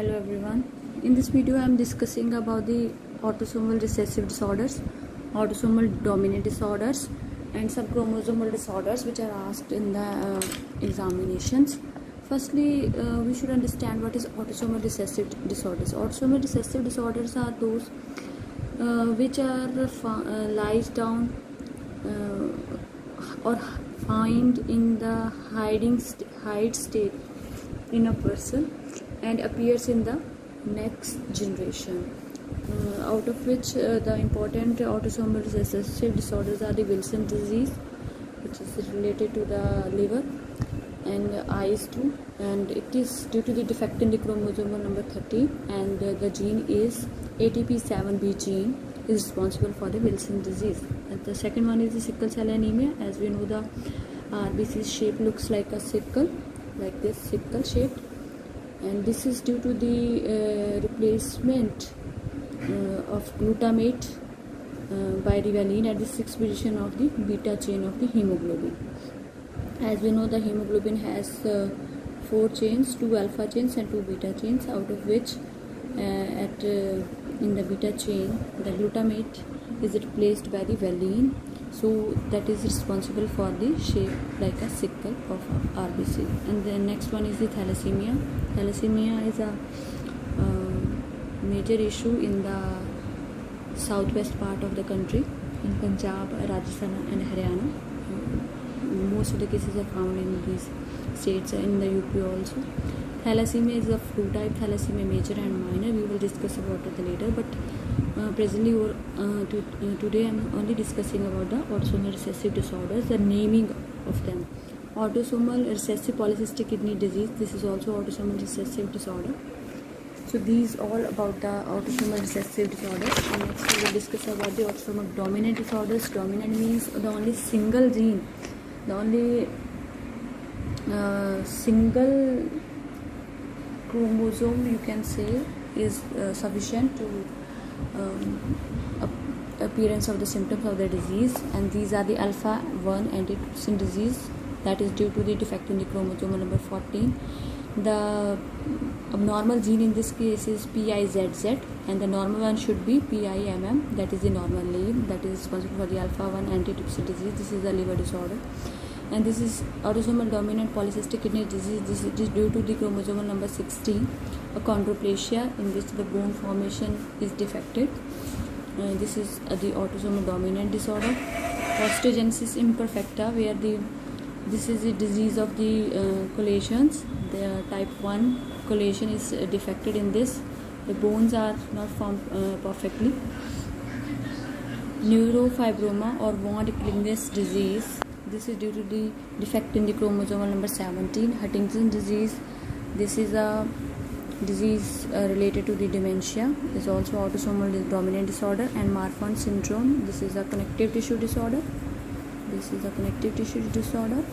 Hello everyone. In this video I am discussing about the autosomal recessive disorders, autosomal dominant disorders and subchromosomal disorders which are asked in the examinations. Firstly, we should understand what is autosomal recessive disorders. Autosomal recessive disorders are those which are lies down or find in the hide state in a person and appears in the next generation, out of which the important autosomal recessive disorders are the Wilson disease, which is related to the liver and eyes too, and it is due to the defect in the chromosome number 30, and the gene is ATP7B gene is responsible for the Wilson disease. And the second one is the sickle cell anemia. As we know, the RBC shape looks like a sickle, like this, sickle shaped, and this is due to the replacement of glutamate by rivaline at the 6th position of the beta chain of the hemoglobin. As we know, the hemoglobin has 4 chains, 2 alpha chains and 2 beta chains, out of which in the beta chain the glutamate is replaced by the valine, so that is responsible for the shape like a sickle of RBC. And the next one is the thalassemia. Thalassemia is a major issue in the southwest part of the country, in Punjab, Rajasthan and Haryana. Most of the cases are found in these states, in the UP also. Thalassemia is a flu type thalassemia, major and minor. We will discuss about it later, but presently or today I am only discussing about the autosomal recessive disorders, the naming of them. Autosomal recessive polycystic kidney disease, this is also autosomal recessive disorder. So these all about the autosomal recessive disorders. And next we will discuss about the autosomal dominant disorders. Dominant means the only single gene, the only single chromosome you can say is sufficient to appearance of the symptoms of the disease, and these are the alpha 1 antitrypsin disease, that is due to the defect in the chromosome number 14. The abnormal gene in this case is PIZZ, and the normal one should be PIMM, that is the normal name, that is responsible for the alpha 1 antitrypsin disease. This is a liver disorder, and this is autosomal dominant polycystic kidney disease. This is due to the chromosome number 16, a chondroplasia in which the bone formation is defected. This is the autosomal dominant disorder. Osteogenesis imperfecta, where this is the disease of the collations. The type 1 collation is defected in this. The bones are not formed perfectly. Neurofibroma or von Hippel disease, this is due to the defect in the chromosome number 17. Huntington's disease, this is a disease related to the dementia, is also autosomal dominant disorder. And Marfan syndrome, this is a connective tissue disorder. This is a connective tissue disorder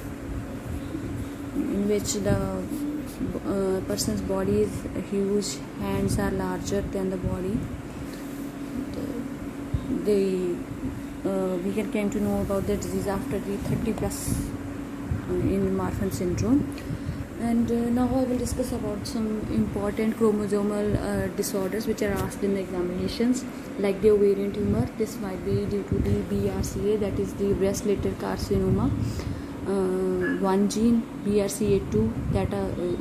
in which the person's body is huge, hands are larger than the body. We came to know about the disease after the 30 plus in Marfan syndrome. And now I will discuss about some important chromosomal disorders which are asked in the examinations, like the ovarian tumor. This might be due to the BRCA, that is the breast-related carcinoma. One gene, BRCA2, that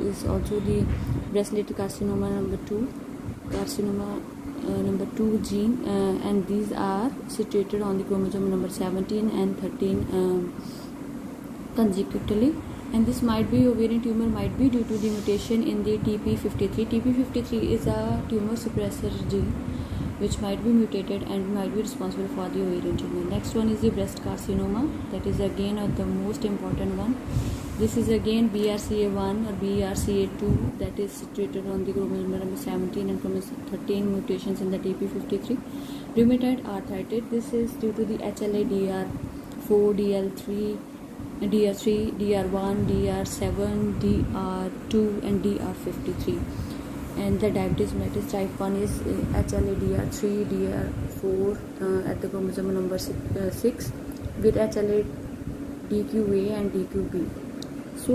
is also the breast-related carcinoma number 2, carcinoma number 2 gene, and these are situated on the chromosome number 17 and 13 consecutively. And this might be, ovarian tumor might be due to the mutation in the TP53. TP53 is a tumor suppressor gene which might be mutated and might be responsible for the ovarian tumor. Next one is the breast carcinoma, that is again the most important one. This is again BRCA1 or BRCA2, that is situated on the chromosome number 17 and chromosome 13 mutations in the TP53. Rheumatoid arthritis, this is due to the HLA DR4, DL3, DR3, DR1, DR7, DR2 and DR53. And the diabetes mellitus type 1 is HLA DR3, DR4 at the chromosome number 6 with HLA DQA and DQB. So